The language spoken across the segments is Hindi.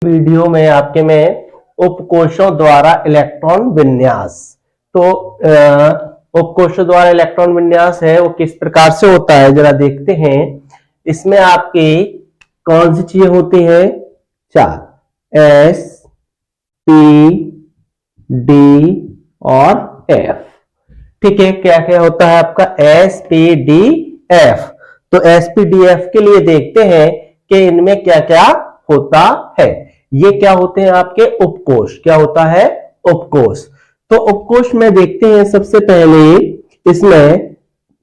वीडियो में आपके मैं उपकोषों द्वारा इलेक्ट्रॉन विन्यास। तो उपकोषों द्वारा इलेक्ट्रॉन विन्यास है वो किस प्रकार से होता है जरा देखते हैं। इसमें आपकी कौन सी चीजें होती हैं? चार, एस, पी, डी और एफ। ठीक है, क्या क्या होता है आपका? S, P, D, F. तो एस, पी, डी, एफ के लिए देखते हैं कि इनमें क्या क्या होता है। ये क्या होते हैं आपके? उपकोष। क्या होता है? उपकोष। तो उपकोष में देखते हैं सबसे पहले इसमें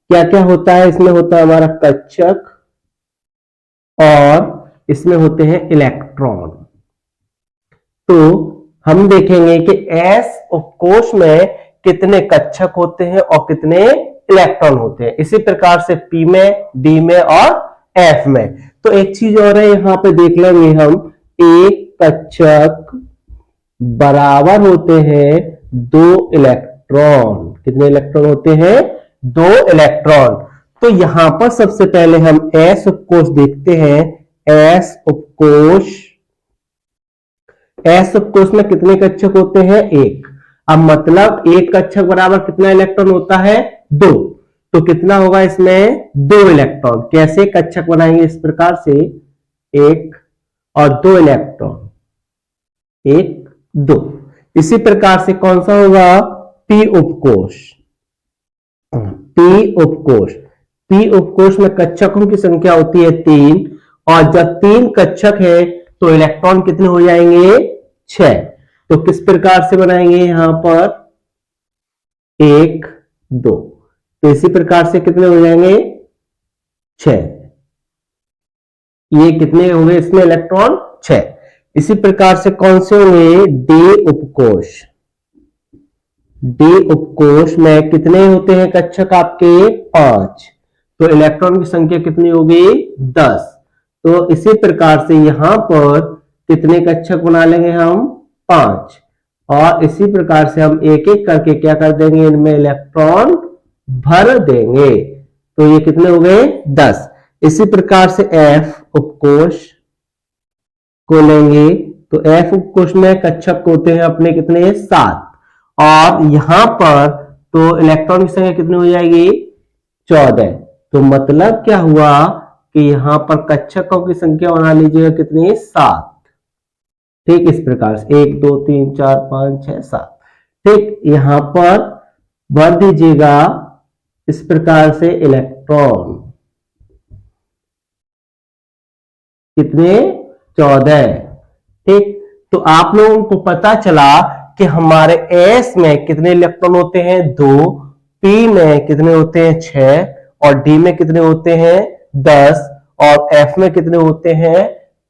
क्या क्या होता है। इसमें होता है हमारा कक्षक और इसमें होते हैं इलेक्ट्रॉन। तो हम देखेंगे कि एस उपकोष में कितने कक्षक होते हैं और कितने इलेक्ट्रॉन होते हैं। इसी प्रकार से पी में, डी में और एफ में। तो एक चीज और है, यहां पे देख लेंगे हम, एक कक्षक बराबर होते हैं दो इलेक्ट्रॉन। कितने इलेक्ट्रॉन होते हैं? दो इलेक्ट्रॉन। तो यहां पर सबसे पहले हम एस उपकोष देखते हैं। एस उपकोष, एस उपकोष में कितने कक्षक होते हैं? एक। अब मतलब एक कक्षक बराबर कितना इलेक्ट्रॉन होता है? दो। तो कितना होगा इसमें? दो इलेक्ट्रॉन। कैसे कक्षक बनाएंगे? इस प्रकार से, एक और दो इलेक्ट्रॉन, एक, दो। इसी प्रकार से कौन सा होगा? पी उपकोष। पी उपकोष, पी उपकोष में कक्षकों की संख्या होती है तीन, और जब तीन कक्षक है तो इलेक्ट्रॉन कितने हो जाएंगे? छह। तो किस प्रकार से बनाएंगे? यहां पर एक, दो। तो इसी प्रकार से कितने हो जाएंगे? छह। ये कितने होंगे इसमें इलेक्ट्रॉन? छह। इसी प्रकार से कौन से होंगे? डी उपकोष। डी उपकोष में कितने होते हैं कक्षक आपके? पांच। तो इलेक्ट्रॉन की संख्या कितनी होगी? 10। तो इसी प्रकार से यहां पर कितने कक्षक बना लेंगे हम? 5। और इसी प्रकार से हम एक एक करके क्या कर देंगे? इनमें इलेक्ट्रॉन भर देंगे। तो ये कितने हो गए? 10। इसी प्रकार से एफ उपकोष को लेंगे। तो एफ उपकोष में कक्षक होते हैं अपने कितने? 7। और यहां पर तो इलेक्ट्रॉन की संख्या कितनी हो जाएगी? 14। तो मतलब क्या हुआ कि यहां पर कक्षकों की संख्या बना लीजिएगा कितनी? 7। ठीक, इस प्रकार से 1 2 3 4 5 6 7। ठीक, यहां पर भर दीजिएगा इस प्रकार से इलेक्ट्रॉन। कितने? 14। ठीक, तो आप लोगों को पता चला कि हमारे एस में कितने इलेक्ट्रॉन होते हैं? 2। पी में कितने होते हैं? 6। और डी में कितने होते हैं? 10। और एफ में कितने होते हैं?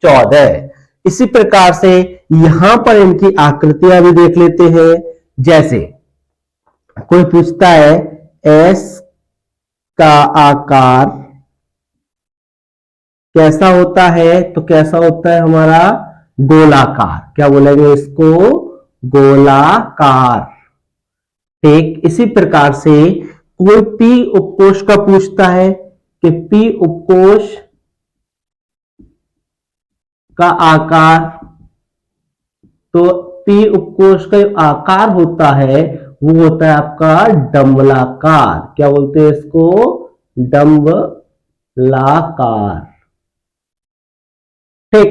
14। इसी प्रकार से यहां पर इनकी आकृतियां भी देख लेते हैं। जैसे कोई पूछता है एस का आकार कैसा होता है? तो कैसा होता है हमारा? गोलाकार। क्या बोलेंगे इसको? गोलाकार। ठीक, इसी प्रकार से कोई पी उपकोष का पूछता है कि पी उपकोष का आकार, तो पी उपकोष का जो आकार होता है वो होता है आपका डंबलाकार। क्या बोलते हैं इसको? डंबलाकार। ठीक,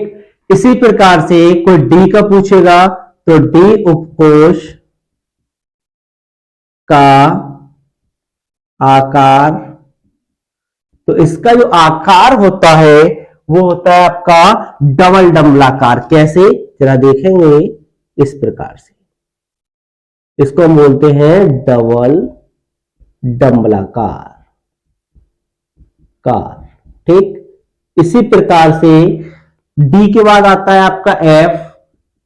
इसी प्रकार से कोई डी का पूछेगा तो डी उपकोष का आकार, तो इसका जो आकार होता है वो होता है आपका डबल डंबलाकार। कैसे? जरा देखेंगे इस प्रकार से। इसको हम बोलते हैं डबल डंबलाकार कार। ठीक, इसी प्रकार से डी के बाद आता है आपका एफ।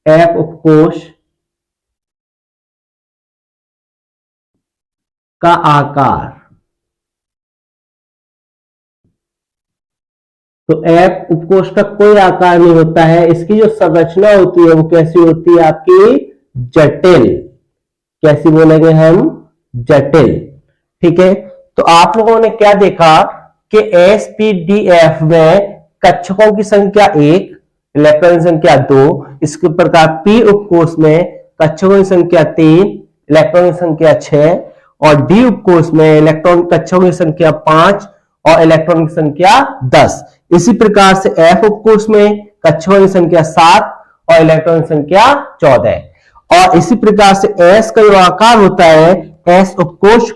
एफ उपकोष का आकार, तो एफ उपकोष का कोई आकार नहीं होता है। इसकी जो संरचना होती है वो कैसी होती है आपकी? जटिल। कैसी बोलेंगे हम? जटिल। ठीक है, तो आप लोगों ने क्या देखा कि एस, पी, डी, एफ में कक्षकों की संख्या 1, इलेक्ट्रॉन संख्या 2। इसके प्रकार पी उपकोष में कक्षकों की संख्या 3, इलेक्ट्रॉन की संख्या 6 और डी उपकोष में इलेक्ट्रॉन कक्षकों की संख्या 5 और इलेक्ट्रॉन की संख्या 10। इसी प्रकार से एफ उपकोष में कक्षकों की संख्या 7 और इलेक्ट्रॉन की संख्या 14। और इसी प्रकार से एस का जो आकार होता है एस उपकोष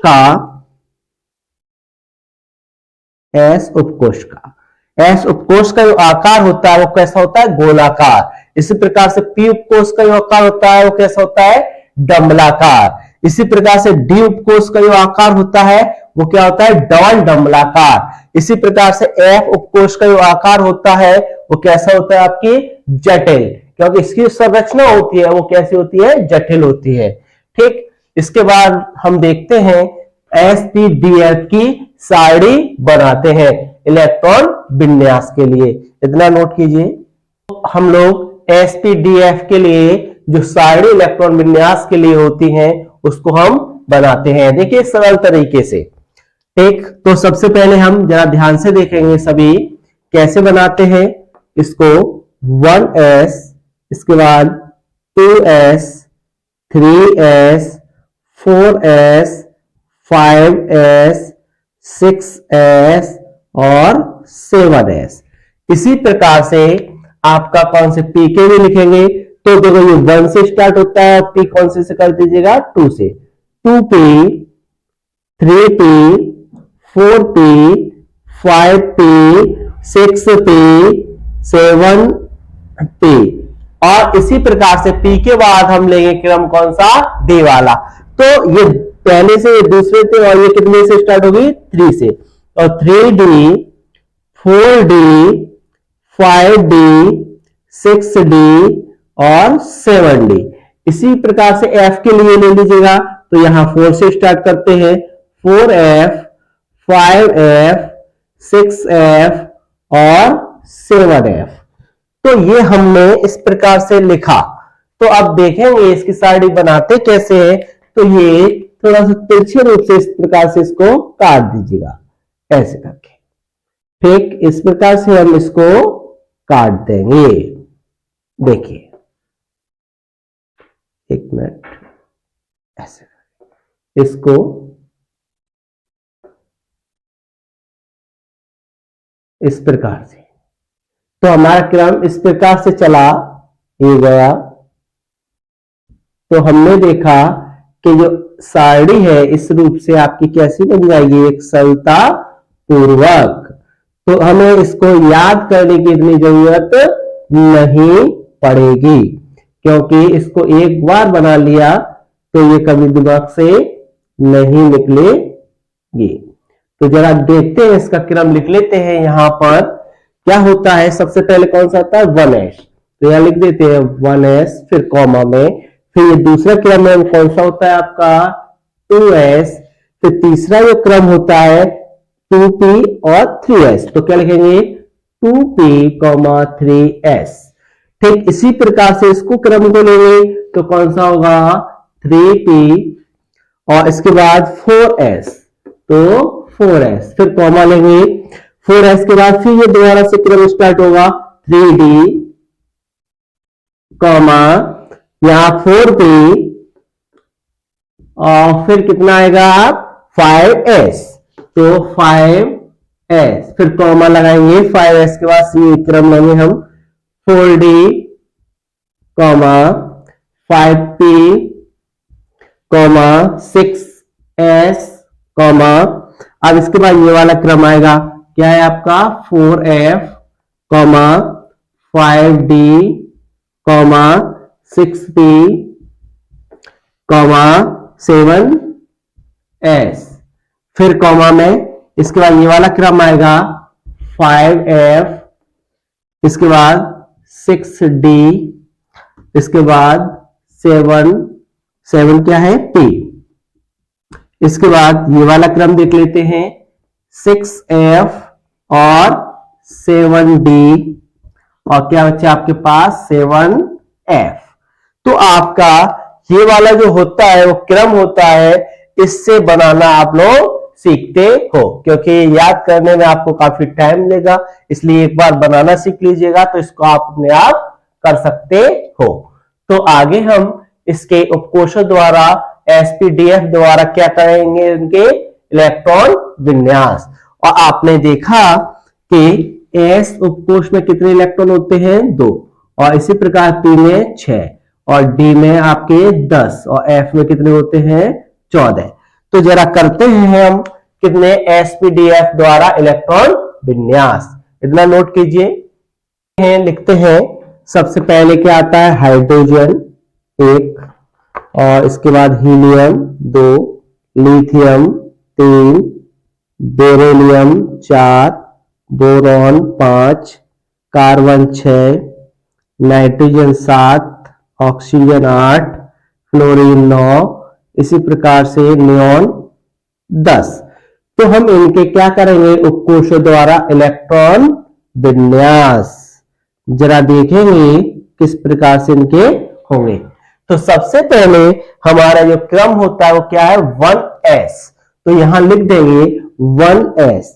का जो आकार होता है वो कैसा होता है, गोलाकार। इसी प्रकार से पी उपकोष का जो आकार होता है वो कैसा होता है, डंबलाकार। इसी प्रकार से डी उपकोष का जो आकार होता है वो क्या होता है, डबल डंबलाकार। इसी प्रकार से एफ उपकोष का जो आकार होता है वो कैसा होता है, आपकी जटिल, क्योंकि इसकी संरचना होती है वो कैसी होती है, जटिल होती है। ठीक, इसके बाद हम देखते हैं sp-df की सारणी बनाते हैं इलेक्ट्रॉन विन्यास के लिए। इतना नोट कीजिए, हम लोग sp-df के लिए जो सारणी इलेक्ट्रॉन विन्यास के लिए होती हैं उसको हम बनाते हैं। देखिए सरल तरीके से। ठीक, तो सबसे पहले हम जरा ध्यान से देखेंगे सभी कैसे बनाते हैं इसको। 1s, इसके बाद 2s, 3s, 4s, 5s, 6s और 7s। इसी प्रकार से आपका कौन से पीके भी लिखेंगे तो देखो ये 1 से स्टार्ट होता है, पी कौन से कर दीजिएगा, 2 से। 2p, 3p, 4p, 5p, 6p, 7p। और इसी प्रकार से पी के बाद हम लेंगे क्रम कौन सा, डी वाला। तो ये पहले से दूसरे थे और ये कितने से स्टार्ट होगी, 3 से। और 3d, 4d, 5d, 6d और 7d। इसी प्रकार से f के लिए ले लीजिएगा तो यहां 4 से स्टार्ट करते हैं, 4f, 5f, 6f और 7f। तो ये हमने इस प्रकार से लिखा। तो अब देखेंगे इसकी सारणी बनाते कैसे हैं। तो ये थोड़ा सा तिरछे रूप से इस प्रकार से इसको काट दीजिएगा ऐसे करके। ठीक, इस प्रकार से हम इसको काट देंगे। देखिए, एक मिनट, ऐसे इसको इस प्रकार से। तो हमारा क्रम इस प्रकार से चला, ये गया। तो हमने देखा कि जो सारणी है इस रूप से आपकी कैसी बन जाएगी, एक सरलता पूर्वक। तो हमें इसको याद करने की इतनी जरूरत नहीं पड़ेगी, क्योंकि इसको एक बार बना लिया तो ये कभी दिमाग से नहीं निकलेगी। तो जरा देखते हैं, इसका क्रम लिख लेते हैं। यहां पर क्या होता है, सबसे पहले कौन सा होता है, 1s। तो यहां लिख देते हैं 1s, फिर कॉमा में, फिर ये दूसरा क्रम में कौन सा होता है आपका, 2s। फिर तीसरा जो क्रम होता है 2p और 3s। तो क्या लिखेंगे, 2p, 3s। ठीक, इसी प्रकार से इसको क्रम को लेंगे तो कौन सा होगा, 3p और इसके बाद 4s, तो 4s। फिर कॉमा लेंगे, 4s के बाद फिर ये दोबारा से क्रम स्टार्ट होगा, 3d, कॉमा, यहां 4p और फिर कितना आएगा, 5s, तो 5s। फिर कॉमा लगाएंगे, 5s के बाद ये क्रम लेंगे हम, 4d, comma, 5p, comma, 6s, comma. अब इसके बाद ये वाला क्रम आएगा, क्या है आपका, 4f, comma, 5d, comma, 6p, comma, 7s। फिर कॉमा में इसके बाद ये वाला क्रम आएगा, 5f, इसके बाद 6d, इसके बाद 7 क्या है, p। इसके बाद ये वाला क्रम देख लेते हैं, 6f और 7d और क्या बच्चा आपके पास, 7f। तो आपका ये वाला जो होता है वो क्रम होता है, इससे बनाना आप लोग सीखते हो, क्योंकि याद करने में आपको काफी टाइम लेगा, इसलिए एक बार बनाना सीख लीजिएगा तो इसको आप अपने आप कर सकते हो। तो आगे हम इसके उपकोषों द्वारा एसपीडीएफ द्वारा क्या करेंगे, इनके इलेक्ट्रॉन विन्यास। और आपने देखा कि एस उपकोष में कितने इलेक्ट्रॉन होते हैं, 2, और इसी प्रकार पी में 6 और डी में आपके 10 और एफ में कितने होते हैं, 14। तो जरा करते हैं हम कितने एसपीडीएफ द्वारा इलेक्ट्रॉन विन्यास, इतना नोट कीजिए। लिखते हैं, सबसे पहले क्या आता है, हाइड्रोजन 1 और इसके बाद helium 2, lithium 3, beryllium 4, boron 5, carbon 6, nitrogen 7, oxygen 8, fluorine 9, इसी प्रकार से नियॉन 10। तो हम इनके क्या करेंगे, उपकोषों द्वारा इलेक्ट्रॉन विन्यास जरा देखेंगे किस प्रकार से इनके होंगे। तो सबसे पहले हमारा जो क्रम होता है वो क्या है, 1s। तो यहां लिख देंगे 1s।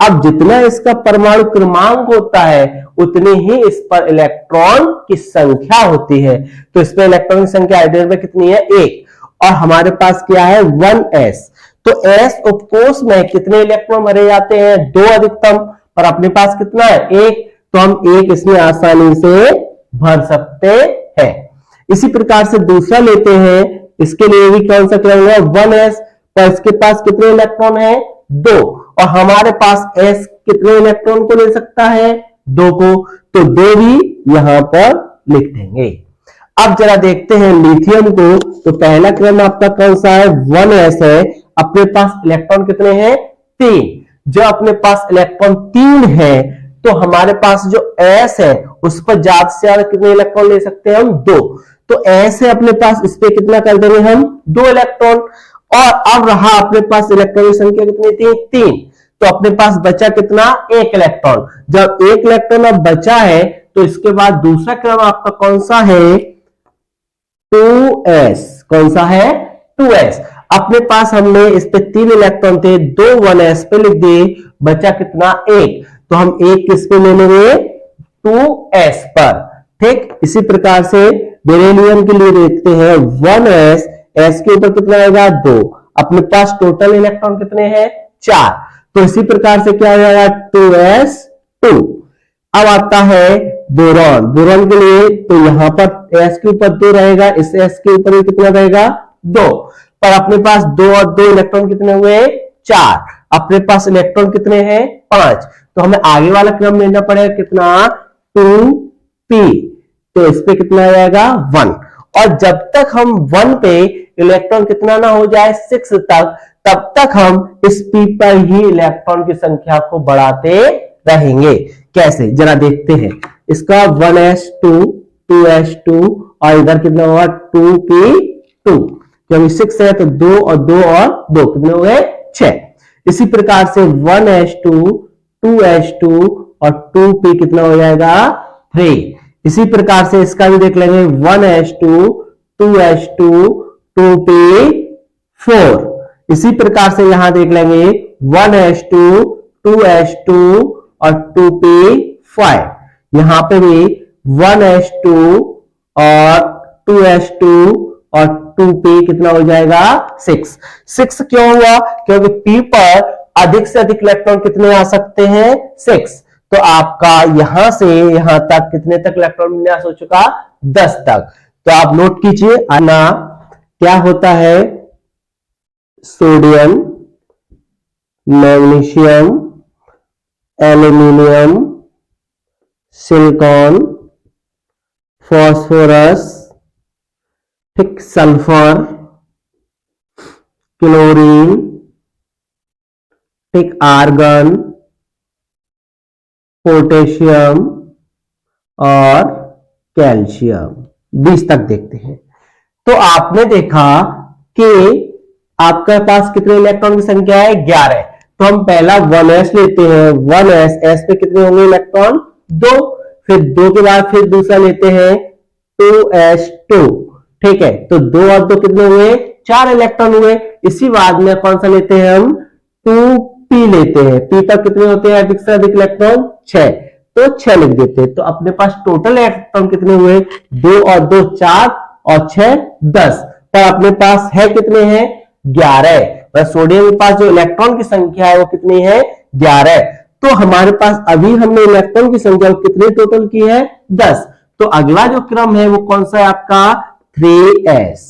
अब जितना इसका परमाणु क्रमांक होता है उतनी ही इस पर इलेक्ट्रॉन की संख्या होती है। तो इस पर इलेक्ट्रॉन की संख्या हाइड्रोजन में कितनी है, 1, और हमारे पास क्या है, 1s। तो s उपकोष में कितने इलेक्ट्रॉन भरे जाते हैं, 2 अधिकतम, पर अपने पास कितना है, 1। तो हम 1 इसमें आसानी से भर सकते हैं। इसी प्रकार से दूसरा लेते हैं, इसके लिए भी कौन सा क्रम है, 1s, पर इसके पास कितने इलेक्ट्रॉन है, 2, और हमारे पास s कितने इलेक्ट्रॉन को ले सकता है, 2 को, तो 2 भी यहां पर लिख देंगे। अब जरा देखते हैं लिथियम को। तो पहला क्रम आपका कौन सा है, 1s है, अपने पास इलेक्ट्रॉन कितने हैं, 3। जो अपने पास इलेक्ट्रॉन 3 है तो हमारे पास जो s है उस पर ज्यादा से ज्यादा कितने इलेक्ट्रॉन ले सकते हैं हम, 2। तो s है अपने पास, इस पे कितना कर देंगे हम, 2 इलेक्ट्रॉन। और अब रहा अपने पास इलेक्ट्रॉन की संख्या कितनी थी, 3। तो अपने पास बचा कितना, 1 इलेक्ट्रॉन। जब 1 इलेक्ट्रॉन अब बचा है तो इसके बाद दूसरा क्रम आपका कौन सा है, 2s। कौन सा है, 2s। अपने पास हमने इस पे 3 इलेक्ट्रॉन थे, 2 1s पे लिख दिए, बचा कितना, 1। तो हम 1 किस पे ले लेंगे, 2s पर। ठीक, इसी प्रकार से बेरिलियम के लिए देखते हैं, 1s, s के ऊपर कितना आएगा, 2। अपने पास टोटल इलेक्ट्रॉन कितने हैं, 4। तो इसी प्रकार से क्या हो जाएगा, 2s2। अब आता है बोरॉन। बोरॉन के लिए तो यहां पर s के ऊपर 2 रहेगा, इस s के ऊपर कितना रहेगा, 2। पर अपने पास 2 और 2 इलेक्ट्रॉन कितने हुए, 4। अपने पास इलेक्ट्रॉन कितने हैं, 5। तो हमें आगे वाला क्रम लेना पड़ेगा, कितना, 2p। तो इस पे कितना आ जाएगा, 1। और जब तक हम 1 पे इलेक्ट्रॉन कितना ना हो जाए, 6 तक, तब तक हम इस p पर ही इलेक्ट्रॉन की संख्या को बढ़ाते रहेंगे। कैसे, जरा देखते हैं। इसका 1s2, 2s2 और इधर कितना होगा, 2p2। क्योंकि 6 है तो 2 और 2 और 2 कितने हो गए, 6। इसी प्रकार से 1s2, 2s2 और 2p कितना हो जाएगा, 3। इसी प्रकार से इसका भी देख लेंगे, 1s2, 2s2, 2p4। इसी प्रकार से यहां देख लेंगे 1s2, 2s2 और 2p5। यहां पे भी 1s2 और 2s2 और 2p कितना हो जाएगा, 6। 6 क्यों हुआ, क्योंकि p पर अधिक से अधिक इलेक्ट्रॉन कितने आ सकते हैं, 6। तो आपका यहां से यहां तक कितने तक इलेक्ट्रॉन विन्यास हो चुका, 10 तक। तो आप नोट कीजिए, आना क्या होता है, sodium, magnesium, aluminium, silicon, phosphorus, ठीक, सल्फर, क्लोरीन, ठीक, आर्गन, पोटेशियम और कैल्शियम। 20 तक देखते हैं। तो आपने देखा कि आपके पास कितने इलेक्ट्रॉन की संख्या है, 11। तो हम पहला 1s लेते हैं, 1s, s पे कितने होंगे इलेक्ट्रॉन, 2। फिर 2 के बाद फिर दूसरा लेते हैं 2s2। ठीक है, तो 2 और 2 कितने हुए, 4 इलेक्ट्रॉन हुए। इसी बाद में कौन सा लेते हैं हम, 2p लेते हैं, p पर कितने होते हैं अधिक से अधिक इलेक्ट्रॉन 6, तो 6 लिख देते हैं। तो अपने पास टोटल इलेक्ट्रॉन कितने हुए 2 और 2 4 और 6 10, पर अपने पास है कितने हैं 11। सोडियम के पास जो इलेक्ट्रॉन की संख्या है वो कितनी है 11। तो हमारे पास अभी हमने इलेक्ट्रॉन की संख्या कितने टोटल की है 10। तो अगला जो क्रम है वो कौन सा है आपका 3s।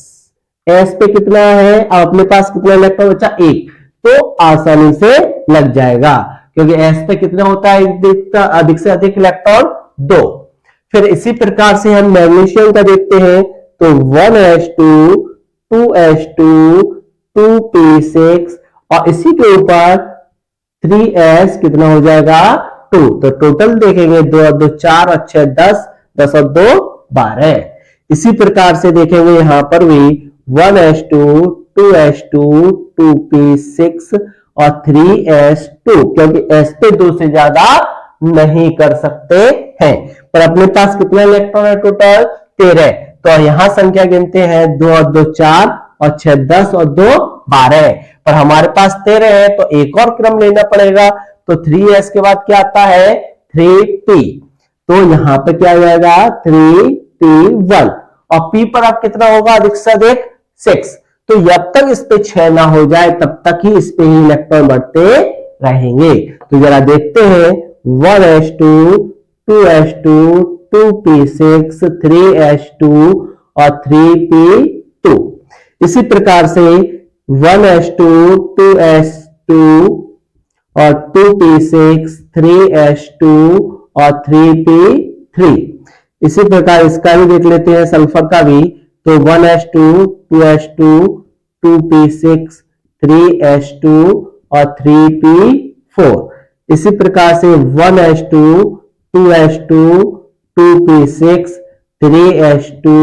s पे कितना है, अब अपने पास कितना इलेक्ट्रॉन बचा 1, तो आसानी से लग जाएगा क्योंकि s पे कितना होता है अधिक से अधिक इलेक्ट्रॉन 2। फिर इसी प्रकार से हम मैग्नीशियम का देखते हैं, तो 1s2 2s2 2p6 और इसी के ऊपर 3s कितना हो जाएगा 2। तो टोटल देखेंगे 2 और 2 4 और 6 10, 10 और 2 12। इसी प्रकार से देखेंगे यहां पर भी 1s2 2s2 2p6 और 3s2, क्योंकि s पे 2 से ज्यादा नहीं कर सकते हैं। पर अपने पास कितना इलेक्ट्रॉन है टोटल 13। तो यहां संख्या गिनते हैं 2 और 2 4 और 6 10 और 2 12, पर हमारे पास 13 है तो एक और क्रम लेना पड़ेगा। तो 3s के बाद क्या आता है 3p, तो यहां पे क्या आ जाएगा 3p1 और p पर अब कितना होगा अधिक से अधिक 6। तो जब तक इस पे 6 ना हो जाए तब तक ही इस पे ही इलेक्ट्रॉन बढ़ते रहेंगे। तो जरा देखते हैं 1s2 2s2 2p6 3s2 और 3p2। इसी प्रकार से 1s2 2s2 और 2p6 3s2 और 3p3। इसी प्रकार इसका भी देख लेते हैं सल्फर का भी, तो 1s2 2s2 2p6 3s2 और 3p4। इसी प्रकार से 1s2 2s2 2p6 3s2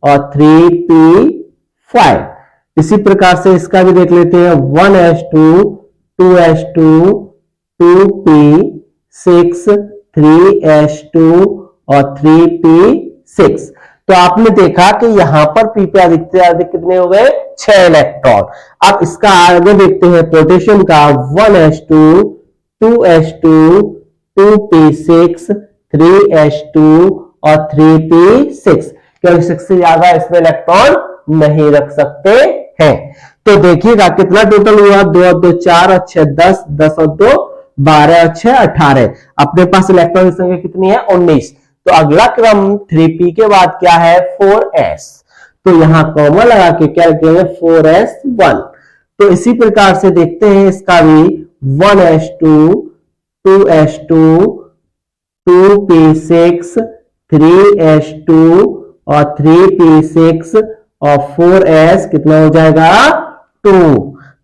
और 3p5। इसी प्रकार से इसका भी देख लेते हैं 1s2 2s2 2p6 3s2 और 3p6। तो आपने देखा कि यहां पर p पे अधिक से अधिक कितने हो गए 6 इलेक्ट्रॉन। अब इसका आगे देखते हैं पोटेशियम का 1s2 2s2 2p6 3s2 और 3p6, क्योंकि 6 से ज्यादा इसमें इलेक्ट्रॉन नहीं रख सकते हैं। तो देखिएगा कितना टोटल हुआ 2 और 2 4 और 6 10, 10 और 2 12 और 6 18। अपने पास इलेक्ट्रॉन की संख्या कितनी है 19। तो अगला क्रम 3p के बाद क्या है 4s। तो यहां कॉमन लगा के क्या लिखेंगे 4s1। तो इसी प्रकार से देखते हैं इसका भी 1s2 2s2 2p6 3s2 और 3p6 और 4s कितना हो जाएगा 2।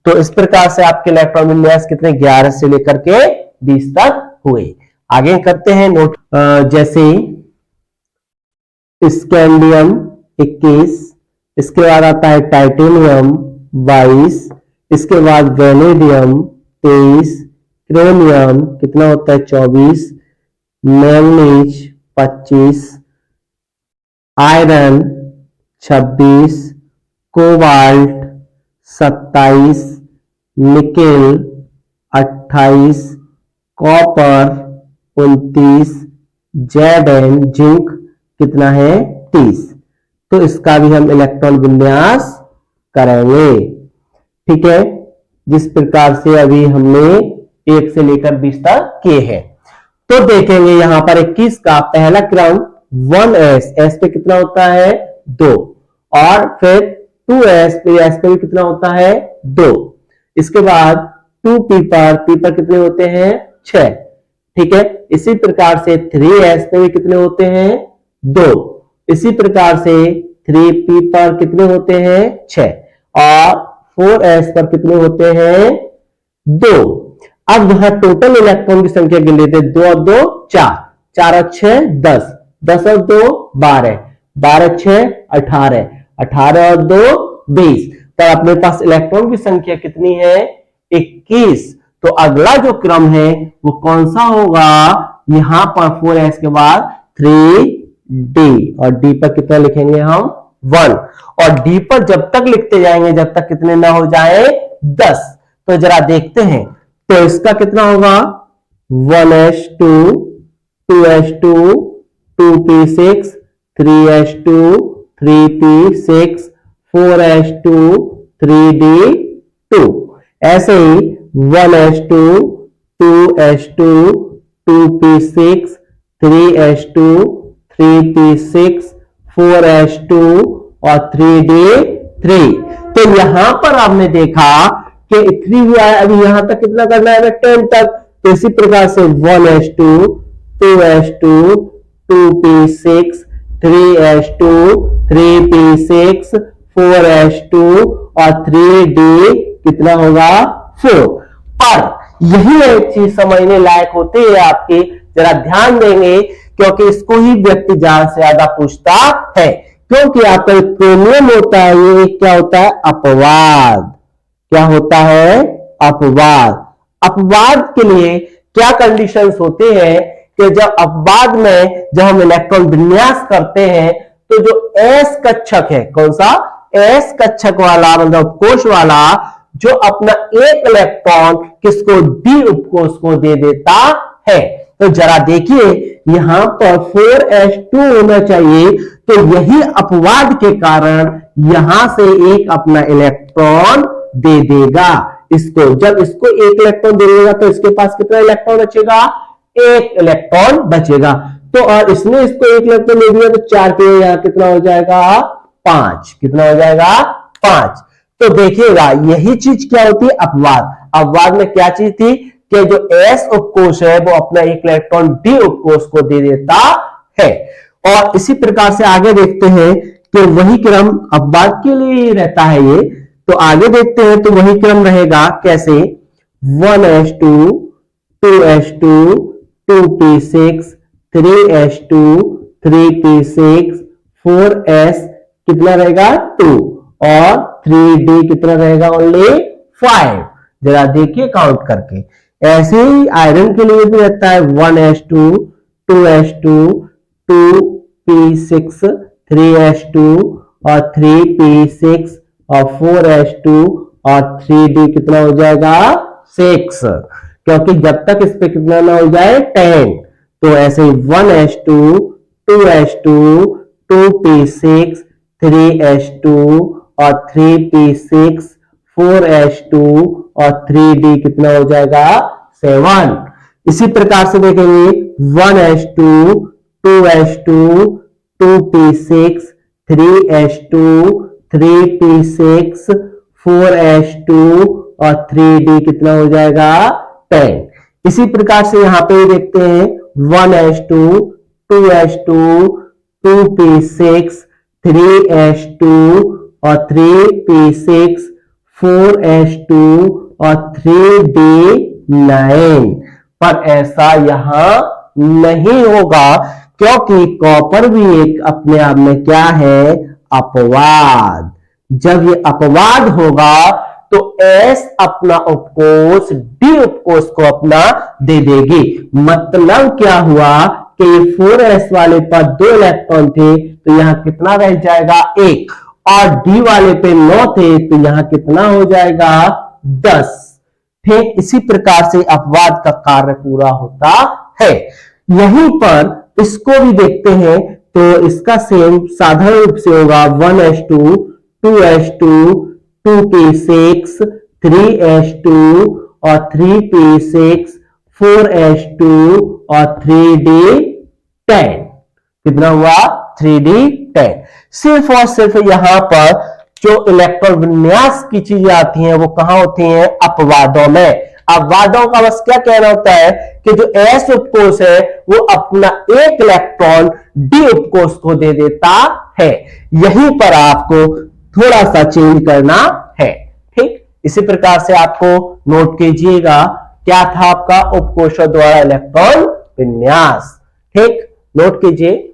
तो इस प्रकार से आपके इलेक्ट्रॉन विन्यास कितने 11 से लेकर के 20 तक हुए। आगे करते हैं नोट, जैसे स्कैंडियम 21, इसके बाद आता है टाइटेनियम 22, इसके बाद वेनेडियम 23, क्रोमियम कितना होता है 24, manganese 25, iron 26, cobalt 27, nickel 28, copper 29, Z zinc कितना है 30। तो इसका भी हम इलेक्ट्रॉन विन्यास करेंगे, ठीक है, जिस प्रकार से अभी हमने 1 से लेकर 20 तक किए हैं। तो देखेंगे यहां पर 21 का पहला क्रम 1s, s पे कितना होता है 2, और फिर 2s पे, s पे भी कितना होता है 2। इसके बाद 2p पर कितने होते हैं 6, ठीक है। इसी प्रकार से 3s पे भी कितने होते हैं 2। इसी प्रकार से 3p पर कितने होते हैं 6 और 4s पर कितने होते हैं 2। अब यहां टोटल इलेक्ट्रॉन की संख्या गिन लेते हैं 2 और 2 4, 4 और 6 10, 10 और 2 12, 12 6 18, 18 और 2 20। तो अपने पास इलेक्ट्रॉन की संख्या कितनी है 21। तो अगला जो क्रम है वो कौन सा होगा, यहां पर 4s के बाद 3d, और d पर कितना लिखेंगे हम 1, और d पर जब तक लिखते जाएंगे जब तक कितने ना हो जाए 10। तो जरा देखते हैं, तो इसका कितना होगा 1s2 2s2 2p6 3s2 3p6 4s2 3d2। ऐसे ही 1s2 2s2 2p6 3s2 3p6 4s2 और 3d3। तो यहां पर आपने देखा कि 3 हुआ है, अभी यहां तक कितना करना है 10 तक। तो इसी प्रकार से 1s2 2s2 2p6 3s2 3p6 4s2 और 3d कितना होगा 4। पर यही एक चीज समझने लायक होती है आपकी, जरा ध्यान देंगे क्योंकि इसको ही व्यक्ति ज्यादा से ज्यादा पूछता है। क्योंकि आपका क्रोमियम होता है, ये क्या होता है अपवाद। क्या होता है अपवाद। अपवाद के लिए क्या कंडीशंस होते हैं कि जब अपवाद में जब हम इलेक्ट्रॉन विन्यास करते हैं तो जो एस कक्षक है, कौन सा एस कक्षक वाला मतलब उपकोष वाला, जो अपना एक इलेक्ट्रॉन किसको डी उपकोष को दे देता है। तो जरा देखिए यहां पर 4s2 होना चाहिए, तो यही अपवाद के कारण यहां से एक अपना इलेक्ट्रॉन दे देगा इसको। जब इसको एक इलेक्ट्रॉन दे देगा तो इसके पास कितना इलेक्ट्रॉन बचेगा, एक इलेक्ट्रॉन बचेगा। तो और इसने इसको एक इलेक्ट्रॉन दे दिया तो 4 के यहां कितना हो जाएगा 5। कितना हो जाएगा 5। तो देखिएगा यही चीज क्या होती है अपवाद। अपवाद में क्या चीज थी कि जो एस उपकोष है वो अपना एक इलेक्ट्रॉन डी उपकोष को दे देता है। और इसी प्रकार से आगे देखते हैं कि वही क्रम अपवाद के लिए ही रहता है ये। तो आगे देखते हैं तो वही क्रम रहेगा कैसे 1s2 2s2 2p6 3s2 3p6 4s कितना रहेगा 2 और 3d कितना रहेगा ओनली 5। जरा देखिए काउंट करके। ऐसे ही आयरन के लिए भी रहता है 1s2 2s2 2p6 3s2 और 3p6 और 4s2 और 3d कितना हो जाएगा 6, क्योंकि जब तक इस पे कितना ना हो जाए 10। तो ऐसे 1s2 2s2 2p6 3s2 और 3p6 4s2 और 3d कितना हो जाएगा 7। इसी प्रकार से देखेंगे 1s2 2s2 2p6 3s2 3p6 4s2 और 3d कितना हो जाएगा 10। इसी प्रकार से यहां पे देखते हैं 1s2 2s2 2p6 3s2 और 3p6 4s2 और 3d9। पर ऐसा यहां नहीं होगा क्योंकि कॉपर भी एक अपने आप में क्या है अपवाद। जब ये अपवाद होगा तो एस अपना उपकोष डी उपकोष को अपना दे देगी। मतलब क्या हुआ कि ये 4s वाले पर 2 इलेक्ट्रॉन थे तो यहां कितना रह जाएगा 1, और डी वाले पे 9 थे तो यहां कितना हो जाएगा 10। ठीक इसी प्रकार से अपवाद का कार्य पूरा होता है। यहीं पर इसको भी देखते हैं तो इसका सेम साधारण रूप से होगा 1s2 2s2 2p6 3s2 और 3p6 4s2 और 3d10 कितना हुआ 3d10। सिर्फ और सिर्फ यहां पर जो इलेक्ट्रॉन विन्यास की चीजें आती हैं वो कहां होती हैं अपवादों में। अपवादों का बस क्या कहना होता है कि जो एस उपकोष है वो अपना एक इलेक्ट्रॉन डी उपकोष को दे देता है। यहीं पर आपको थोड़ा सा चेंज करना है। ठीक इसी प्रकार से आपको नोट कीजिएगा क्या था आपका उपकोषों द्वारा इलेक्ट्रॉन विन्यास। ठीक नोट कीजिए।